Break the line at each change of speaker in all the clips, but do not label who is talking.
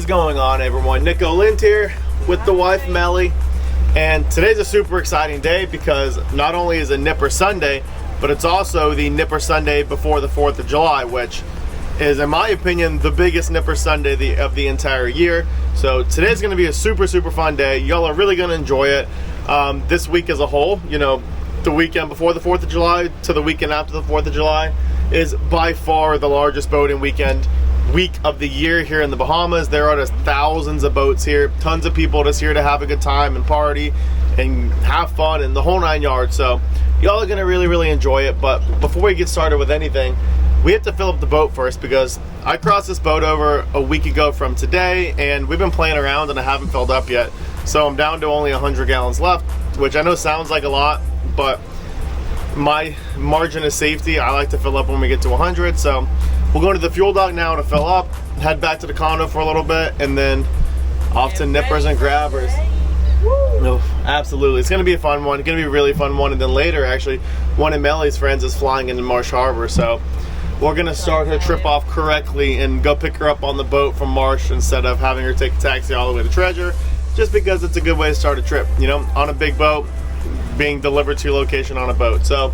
going on, everyone? Nico Lind here with the wife Meli, and today's a super exciting day because not only is it Nipper Sunday, but it's also the Nipper Sunday before the 4th of July, which is, in my opinion, the biggest Nipper Sunday of the entire year. So today's going to be a super fun day. Y'all are really going to enjoy it. This week as a whole, you know, the weekend before the 4th of July to the weekend after the 4th of July is by far the largest boating week of the year here in the Bahamas. There are just thousands of boats here, tons of people just here to have a good time and party and have fun and the whole 9 yards. So y'all are gonna really enjoy it. But before we get started with anything, we have to fill up the boat first because I crossed this boat over a week ago from today and we've been playing around and I haven't filled up yet. So I'm down to only 100 gallons left, which I know sounds like a lot, but my margin of safety, I like to fill up when we get to 100. So we'll go to the fuel dock now to fill up, head back to the condo for a little bit, and then off to Nippers and Grabbers. No, absolutely. It's going to be a fun one. It's going to be a really fun one. And then later, actually, one of Meli's friends is flying into Marsh Harbour. So we're going to start her trip off correctly and go pick her up on the boat from Marsh instead of having her take a taxi all the way to Treasure, just because it's a good way to start a trip, you know, on a big boat, being delivered to your location on a boat. So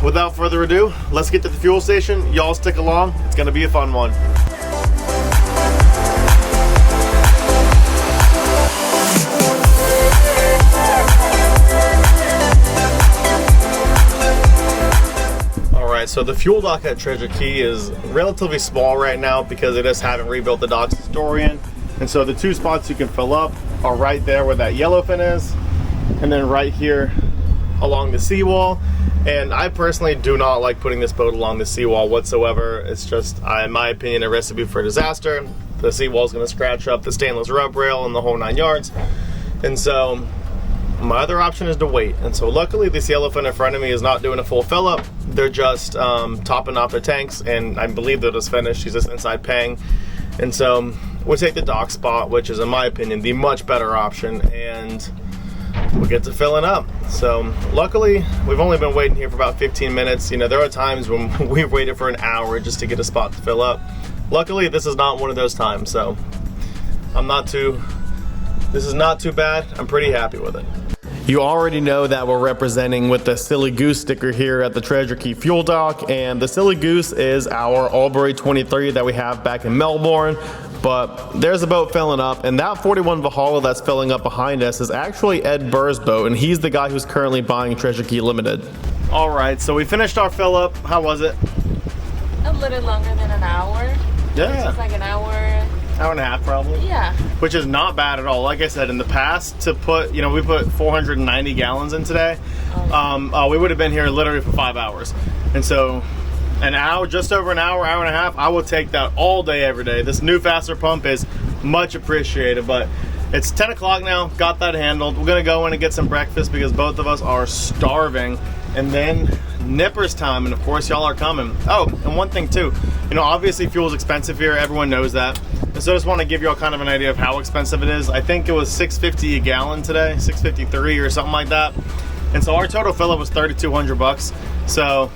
without further ado, let's get to the fuel station. Y'all stick along. It's going to be a fun one. Alright, so the fuel dock at Treasure Cay is relatively small right now because they just haven't rebuilt the docks historian. And so the two spots you can fill up are right there where that yellowfin is, and then right here along the seawall. And I personally do not like putting this boat along the seawall whatsoever. It's just, in my opinion, a recipe for disaster. The seawall is going to scratch up the stainless rub rail and the whole 9 yards. And so my other option is to wait. And so luckily this yellowfin in front of me is not doing a full fill up. They're just topping off their tanks, and I believe they're just finished. She's just inside paying. And so we'll take the dock spot, which is, in my opinion, the much better option, and we'll get to filling up. So luckily we've only been waiting here for about 15 minutes. You know, there are times when we've waited for an hour just to get a spot to fill up. Luckily this is not one of those times, so this is not too bad. I'm pretty happy with it. You already know that we're representing with the Silly Goose sticker here at the Treasure Cay fuel dock, and the Silly Goose is our Albury 23 that we have back in Melbourne. But there's a boat filling up, and that 41 Valhalla that's filling up behind us is actually Ed Burr's boat, and he's the guy who's currently buying Treasure Cay Limited. All right, so we finished our fill up. How was it?
A little longer than an hour.
Yeah.
Just like an hour
and a half probably. Yeah. Which is not bad at all. Like I said, in the past, to put, you know, we put 490 gallons in today. We would have been here literally for 5 hours. And so an hour, just over an hour and a half, I will take that all day, every day. This new faster pump is much appreciated, but it's 10 o'clock now, got that handled. We're gonna go in and get some breakfast because both of us are starving. And then Nippers time, and of course y'all are coming. Oh, and one thing too, you know, obviously fuel is expensive here, everyone knows that. And so I just want to give y'all kind of an idea of how expensive it is. I think it was $6.50 a gallon today, $6.53 or something like that. And so our total fill up was $3,200. So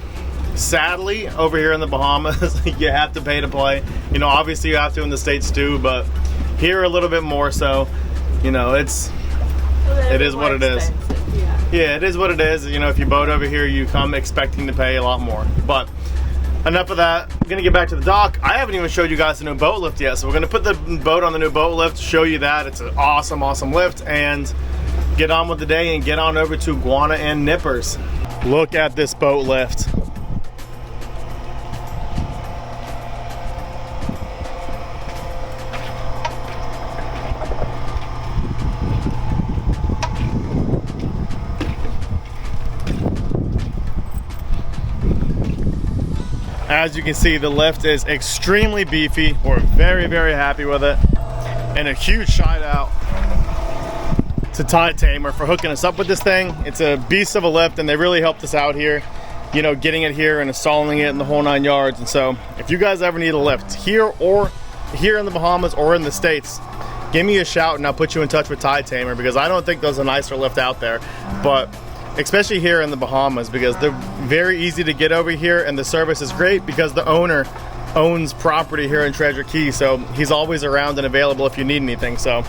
sadly, over here in the Bahamas, you have to pay to play. You know, obviously you have to in the States too, but here a little bit more. So, you know, it is what it is. Yeah, it is what it is. You know, if you boat over here, you come expecting to pay a lot more. But enough of that. I'm gonna get back to the dock. I haven't even showed you guys the new boat lift yet, so we're gonna put the boat on the new boat lift, show you that. It's an awesome lift, and get on with the day and get on over to Guana and Nippers. Look at this boat lift. As you can see, the lift is extremely beefy. We're very happy with it. And a huge shout out to Tide Tamer for hooking us up with this thing. It's a beast of a lift, and they really helped us out here, you know, getting it here and installing it in the whole 9 yards. And so if you guys ever need a lift here in the Bahamas or in the States, give me a shout and I'll put you in touch with Tide Tamer, because I don't think there's a nicer lift out there. But especially here in the Bahamas, because they're very easy to get over here, and the service is great because the owner owns property here in Treasure Cay, so he's always around and available if you need anything. So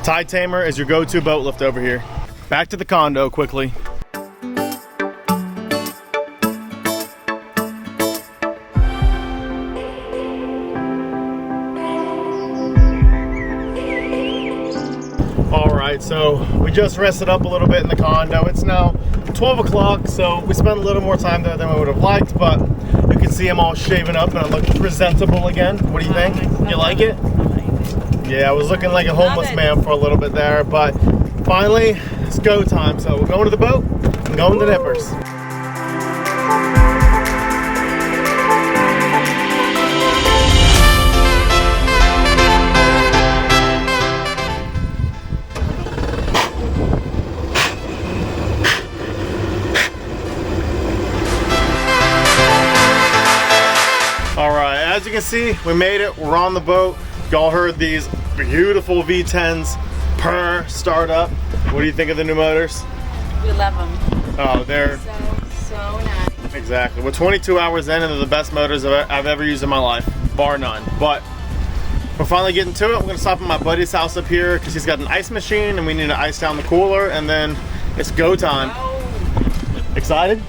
Tide Tamer is your go-to boat lift over here. Back to the condo quickly. Alright, so we just rested up a little bit in the condo. It's now 12 o'clock, so we spent a little more time there than we would have liked, but you can see I'm all shaven up and I look presentable again. What do you think? You like it? Yeah, I was looking like a homeless man for a little bit there, but finally, it's go time. So we're going to the boat and going to Nippers. Alright, as you can see, we made it. We're on the boat. Y'all heard these beautiful V10s purr start up. What do you think of the new motors?
We love them.
Oh, they're
so nice.
exactly. We're 22 hours in and they're the best motors I've ever used in my life, bar none. But we're finally getting to it. We're gonna stop at my buddy's house up here because he's got an ice machine and we need to ice down the cooler, and then it's go time.
Oh.
Excited?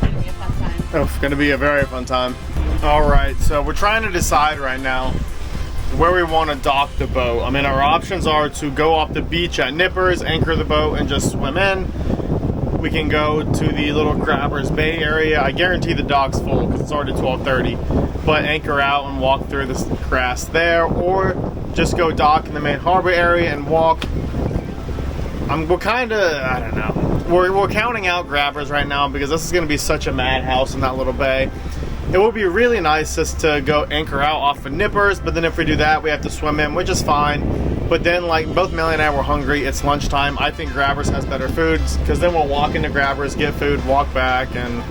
It's gonna be a fun time.
Oh, it's gonna be a very fun time. All right, so we're trying to decide right now where we want to dock the boat. I mean, our options are to go off the beach at Nippers, anchor the boat, and just swim in. We can go to the little Grabbers Bay area. I guarantee the dock's full because it's already 12:30. But anchor out and walk through the grass there, or just go dock in the main harbor area and walk. We're kind of, I don't know. We're counting out Grabbers right now because this is going to be such a madhouse in that little bay. It would be really nice just to go anchor out off of Nippers, but then if we do that, we have to swim in, which is fine. But then, like, both Meli and I were hungry. It's lunchtime. I think Grabbers has better foods, because then we'll walk into Grabbers, get food, walk back, and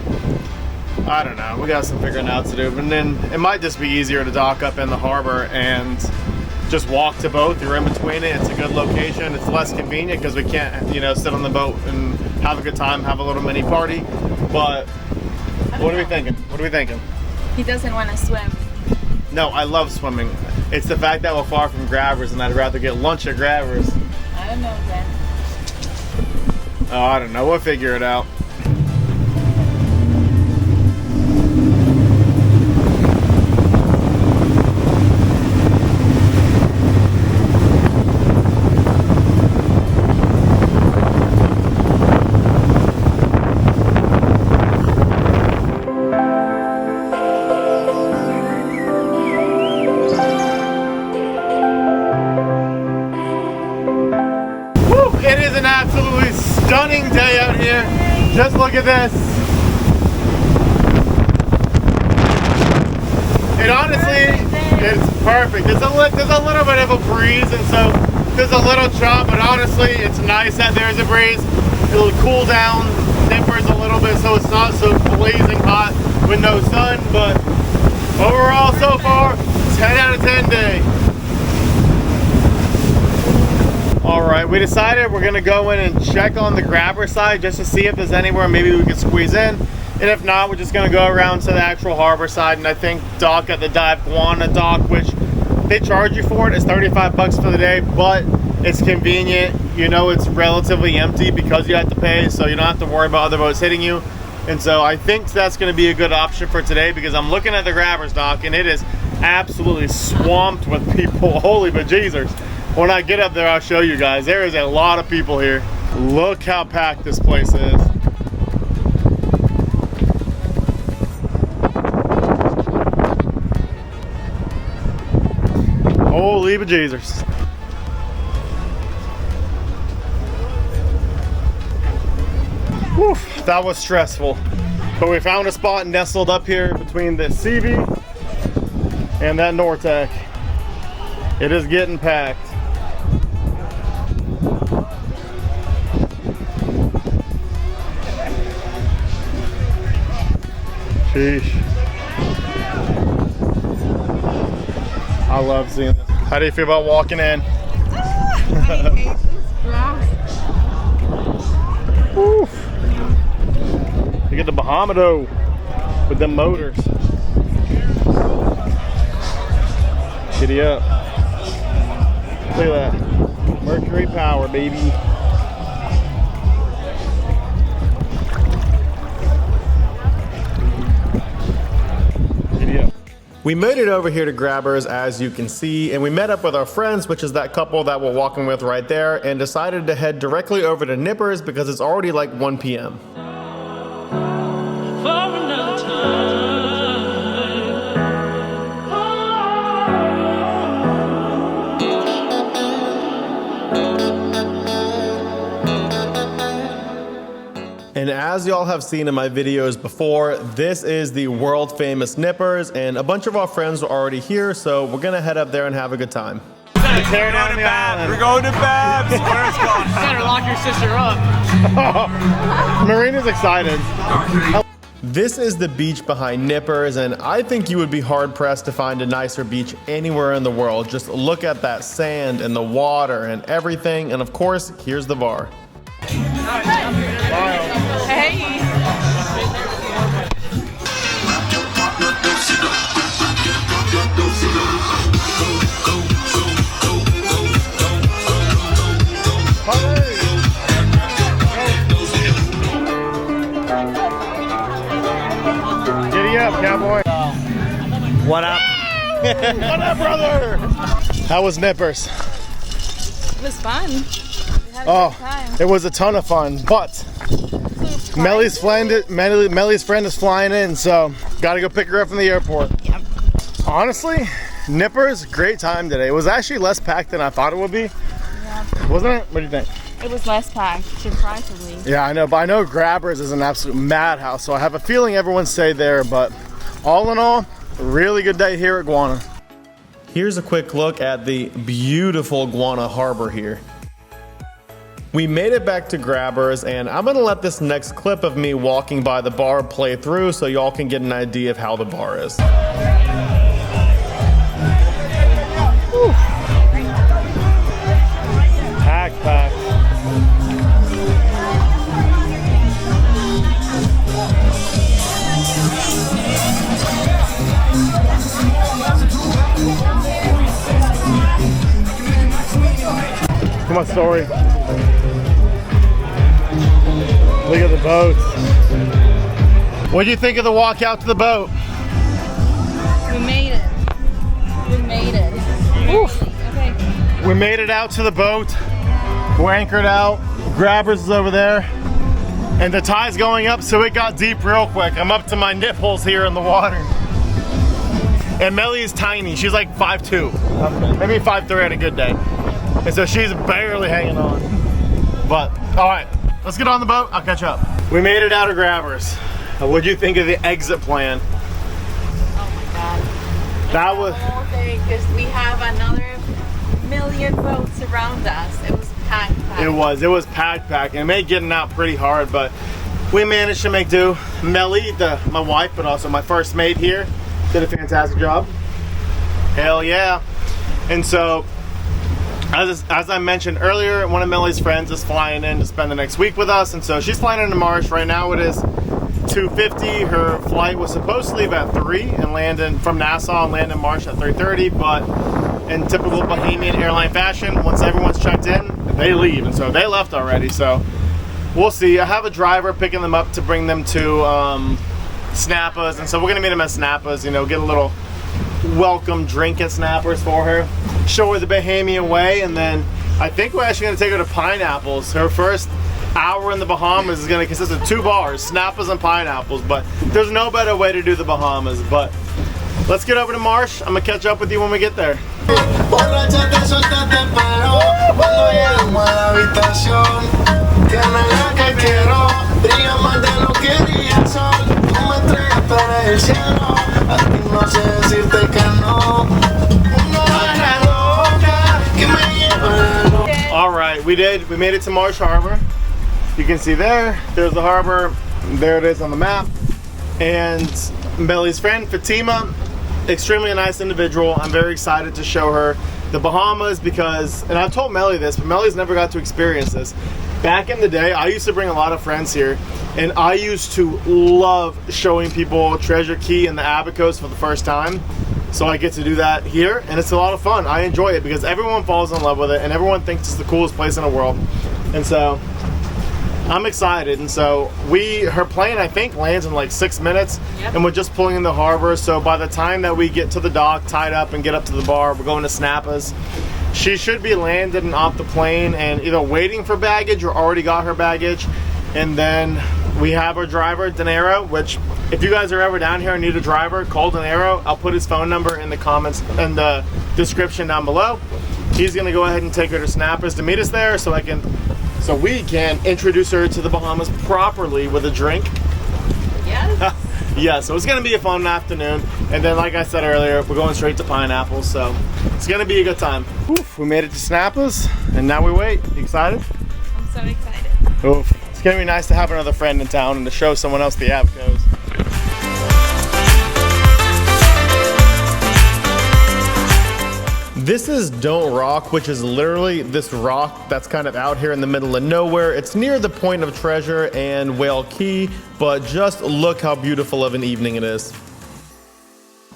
I don't know. We got some figuring out to do. And then it might just be easier to dock up in the harbor and just walk to both. You're in between it. It's a good location. It's less convenient because we can't, you know, sit on the boat and have a good time, have a little mini party. But what are we thinking? What are we thinking?
He doesn't want to swim.
No, I love swimming. It's the fact that we're far from Grabbers and I'd rather get lunch at Grabbers.
I don't know then.
Oh, I don't know. We'll figure it out. Stunning day out here. Just look at this. And honestly, it's perfect. There's a little bit of a breeze, and so there's a little chop, but honestly, it's nice that there's a breeze. It'll cool down Nippers a little bit so it's not so blazing hot with no sun, but overall so far, 10 out of 10 day. Alright, we decided we're going to go in and check on the Grabber side just to see if there's anywhere maybe we can squeeze in. And if not, we're just going to go around to the actual harbor side and I think dock at the Great Guana dock, which they charge you for it. It's 35 bucks for the day, but it's convenient. You know, it's relatively empty because you have to pay, so you don't have to worry about other boats hitting you. And so I think that's going to be a good option for today because I'm looking at the Grabbers dock and it is absolutely swamped with people. Holy bejesus. When I get up there, I'll show you guys. There is a lot of people here. Look how packed this place is. Holy bejesus. Whew, that was stressful. But we found a spot nestled up here between the CV and that Nortec. It is getting packed. Sheesh. I love seeing this. How do you feel about walking in?
I hate this grass.
Woo. You get the Bahama though with them motors. Giddy up. Look at that. Mercury power, baby. Giddy up. We made it over here to Grabbers, as you can see, and we met up with our friends, which is that couple that we're walking with right there, and decided to head directly over to Nippers because it's already like 1 p.m. And as y'all have seen in my videos before, this is the world famous Nippers, and a bunch of our friends are already here, so we're gonna head up there and have a good time.
We're going to Babs. We're going to Babs. Where's going?
Better lock your sister up.
Marina's excited. This is the beach behind Nippers, and I think you would be hard pressed to find a nicer beach anywhere in the world. Just look at that sand and the water and everything, and of course, here's the bar.
Hey.
Giddy up, cowboy.
What up?
What up, brother? How was Nippers?
It was fun. We had a
Oh,
good time.
it was a ton of fun, but Meli's friend is flying in, so gotta go pick her up from the airport.
Yep.
Honestly, Nippers, great time today. It was actually less packed than I thought it would be.
Yeah.
Wasn't it? What do you think?
It was less packed, surprisingly.
Yeah, I know, but I know Grabbers is an absolute madhouse, so I have a feeling everyone stayed there, but all in all, a really good day here at Guana. Here's a quick look at the beautiful Guana Harbor here. We made it back to Grabbers, and I'm gonna let this next clip of me walking by the bar play through so y'all can get an idea of how the bar is. Woo. Pack. Come on, Story. Look at the boats. What do you think of the walk out to the boat?
We made it. We made it.
Oof.
Okay.
We made it out to the boat. We're anchored out. Grabbers is over there. And the tide's going up, so it got deep real quick. I'm up to my nipples here in the water. And Meli is tiny. She's like 5'2". Maybe 5'3" on a good day. And so she's barely hanging on. But, all right, let's get on the boat. I'll catch up. We made it out of Grabbers. What'd you think of the exit plan?
Oh my God.
That was...
The whole thing, because we have another million boats around us. It was packed.
It was packed. It made getting out pretty hard, but we managed to make do. Meli, my wife, but also my first mate here, did a fantastic job. Hell yeah. And so, as I mentioned earlier, one of Meli's friends is flying in to spend the next week with us, and so she's flying into Marsh. Right now it is 2:50. Her flight was supposed to leave at 3 and land from Nassau and land in Marsh at 3:30, but in typical Bahamian airline fashion, once everyone's checked in, they leave, and so they left already. So we'll see. I have a driver picking them up to bring them to Snappas, and so we're gonna meet them at Snappas, you know, get a little welcome drink at Snappas for her, show her the Bahamian way, and then I think we're actually gonna take her to Pineapples. Her first hour in the Bahamas is gonna consist of 2 bars, Snappas and Pineapples, but there's no better way to do the Bahamas. But let's get over to Marsh. I'm gonna catch up with you when we get there. All right, we made it to Marsh Harbour. You can see there's the harbor. There it is on the map. And Meli's friend, Fatima, extremely nice individual. I'm very excited to show her the Bahamas because, and I've told Meli this, but Meli's never got to experience this. Back in the day, I used to bring a lot of friends here, and I used to love showing people Treasure Cay and the Abacos for the first time. So I get to do that here, and it's a lot of fun. I enjoy it because everyone falls in love with it and everyone thinks it's the coolest place in the world. And so I'm excited. And so her plane, I think, lands in like 6 minutes.
Yep.
And we're just pulling in the harbor. So by the time that we get to the dock, tied up, and get up to the bar, we're going to Snappas. She should be landed and off the plane and either waiting for baggage or already got her baggage. And then we have our driver, Dinero, which if you guys are ever down here and need a driver, call Dinero. I'll put his phone number in the comments and the description down below. He's gonna go ahead and take her to Snappas to meet us there so we can introduce her to the Bahamas properly with a drink.
Yes.
Yeah, so it's gonna be a fun afternoon. And then like I said earlier, we're going straight to Pineapples, so it's gonna be a good time. Oof, we made it to Snappas and now we wait. You excited?
I'm so excited.
Oof. It's gonna be nice to have another friend in town and to show someone else the Abacos. This is Don't Rock, which is literally this rock that's kind of out here in the middle of nowhere. It's near the point of Treasure and Whale Key, but just look how beautiful of an evening it is.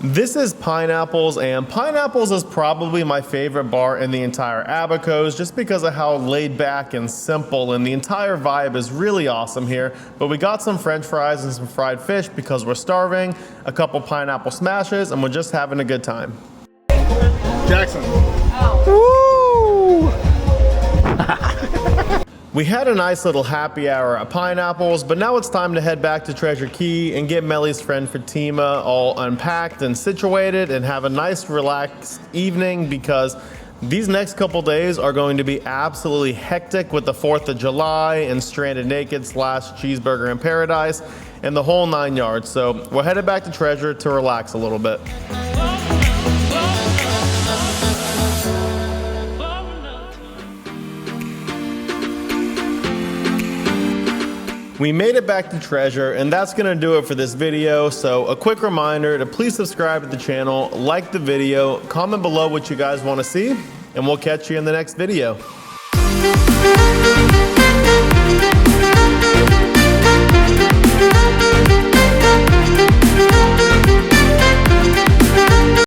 This is Pineapples, and Pineapples is probably my favorite bar in the entire Abacos just because of how laid back and simple, and the entire vibe is really awesome here. But we got some french fries and some fried fish because we're starving, a couple pineapple smashes, and we're just having a good time. Jackson.
Oh.
Woo! We had a nice little happy hour at Pineapples, but now it's time to head back to Treasure Cay and get Meli's friend Fatima all unpacked and situated and have a nice relaxed evening because these next couple days are going to be absolutely hectic with the 4th of July and Stranded Naked / Cheeseburger in Paradise and the whole 9 yards. So we're headed back to Treasure to relax a little bit. We made it back to Treasure, and that's gonna do it for this video. So a quick reminder to please subscribe to the channel, like the video, comment below what you guys wanna see, and we'll catch you in the next video.